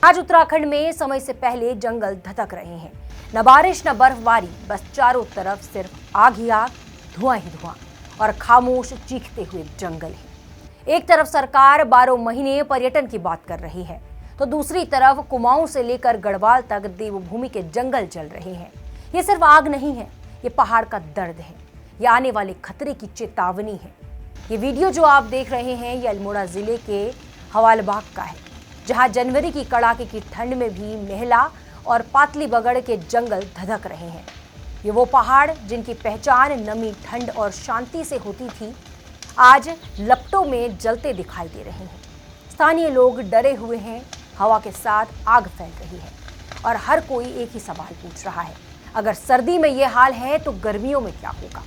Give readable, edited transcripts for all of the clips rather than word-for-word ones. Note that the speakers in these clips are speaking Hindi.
आज उत्तराखंड में समय से पहले जंगल धधक रहे हैं। न बारिश न बर्फबारी, बस चारों तरफ सिर्फ आग ही आग, धुआं ही धुआं और खामोश चीखते हुए जंगल है। एक तरफ सरकार 12 महीने पर्यटन की बात कर रही है, तो दूसरी तरफ कुमाऊं से लेकर गढ़वाल तक देवभूमि के जंगल जल रहे हैं। ये सिर्फ आग नहीं है, ये पहाड़ का दर्द है, ये आने वाले खतरे की चेतावनी है। ये वीडियो जो आप देख रहे हैं, ये अल्मोड़ा जिले के हवालबाग का है, जहां जनवरी की कड़ाके की ठंड में भी मेहला और पातली बगड़ के जंगल धधक रहे हैं। ये वो पहाड़ जिनकी पहचान नमी, ठंड और शांति से होती थी, आज लपटों में जलते दिखाई दे रहे हैं। स्थानीय लोग डरे हुए हैं, हवा के साथ आग फैल रही है और हर कोई एक ही सवाल पूछ रहा है, अगर सर्दी में ये हाल है तो गर्मियों में क्या होगा।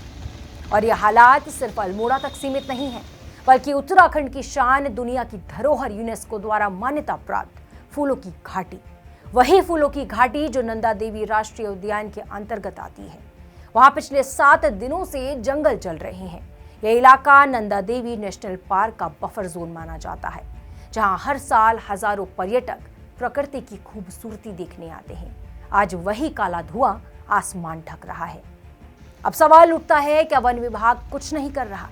और ये हालात सिर्फ अल्मोड़ा तक सीमित नहीं है, बल्कि उत्तराखंड की शान, दुनिया की धरोहर यूनेस्को द्वारा मान्यता प्राप्त फूलों की घाटी, वही फूलों की घाटी जो नंदा देवी राष्ट्रीय उद्यान के अंतर्गत आती है। वहां पिछले 7 दिनों से जंगल जल रहे हैं। यह इलाका नंदा देवी नेशनल पार्क का बफर जोन माना जाता है, जहां हर साल हजारों पर्यटक प्रकृति की खूबसूरती देखने आते हैं। आज वही काला धुआं आसमान ढक रहा है। अब सवाल उठता है, क्या वन विभाग कुछ नहीं कर रहा?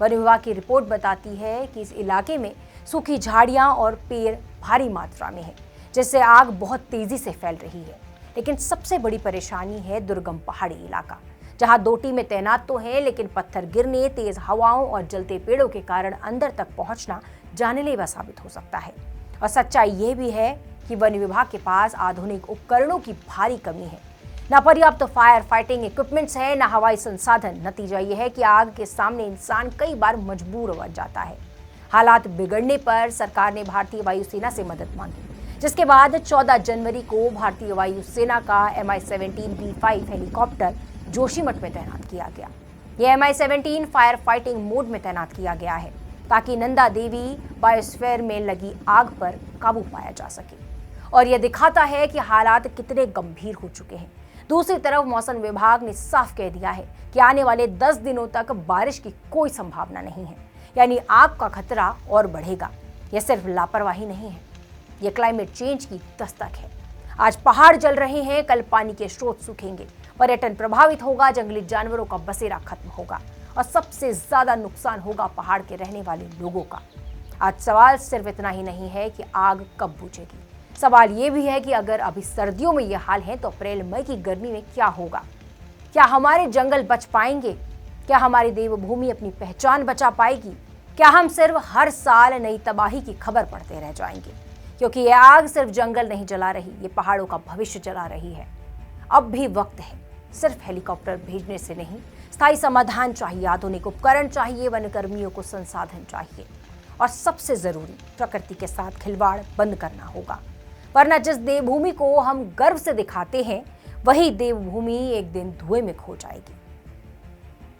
वन विभाग की रिपोर्ट बताती है कि इस इलाके में सूखी झाड़ियां और पेड़ भारी मात्रा में है, जिससे आग बहुत तेजी से फैल रही है। लेकिन सबसे बड़ी परेशानी है दुर्गम पहाड़ी इलाका, जहां दो टीमें तैनात तो है, लेकिन पत्थर गिरने, तेज हवाओं और जलते पेड़ों के कारण अंदर तक पहुंचना जानलेवा साबित हो सकता है। और सच्चाई ये भी है कि वन विभाग के पास आधुनिक उपकरणों की भारी कमी है, न पर्याप्त फायर फाइटिंग इक्विपमेंट्स है, न हवाई संसाधन। नतीजा यह है कि आग के सामने इंसान कई बार मजबूर हो जाता है। हालात बिगड़ने पर सरकार ने भारतीय वायुसेना से मदद मांगी, जिसके बाद 14 जनवरी को भारतीय वायुसेना का Mi-17V5 हेलीकॉप्टर जोशीमठ में तैनात किया गया। यह Mi-17 फायर फाइटिंग मोड में तैनात किया गया है, ताकि नंदा देवी बायोस्फीयर में लगी आग पर काबू पाया जा सके। और यह दिखाता है कि हालात कितने गंभीर हो चुके हैं। दूसरी तरफ मौसम विभाग ने साफ कह दिया है कि आने वाले 10 दिनों तक बारिश की कोई संभावना नहीं है, यानी आग का खतरा और बढ़ेगा। यह सिर्फ लापरवाही नहीं है, यह क्लाइमेट चेंज की दस्तक है। आज पहाड़ जल रहे हैं, कल पानी के स्रोत सूखेंगे, पर्यटन प्रभावित होगा, जंगली जानवरों का बसेरा खत्म होगा और सबसे ज्यादा नुकसान होगा पहाड़ के रहने वाले लोगों का। आज सवाल सिर्फ इतना ही नहीं है कि आग कब बुझेगी, सवाल ये भी है कि अगर अभी सर्दियों में यह हाल है तो अप्रैल मई की गर्मी में क्या होगा। क्या हमारे जंगल बच पाएंगे? क्या हमारी देवभूमि अपनी पहचान बचा पाएगी? क्या हम सिर्फ हर साल नई तबाही की खबर पढ़ते रह जाएंगे? क्योंकि यह आग सिर्फ जंगल नहीं जला रही, ये पहाड़ों का भविष्य जला रही है। अब भी वक्त है, सिर्फ हेलीकॉप्टर भेजने से नहीं, स्थायी समाधान चाहिए, आधुनिक उपकरण चाहिए, वनकर्मियों को संसाधन चाहिए और सबसे जरूरी, प्रकृति के साथ खिलवाड़ बंद करना होगा। वरना जिस देवभूमि को हम गर्व से दिखाते हैं, वही देवभूमि एक दिन धुएं में खो जाएगी।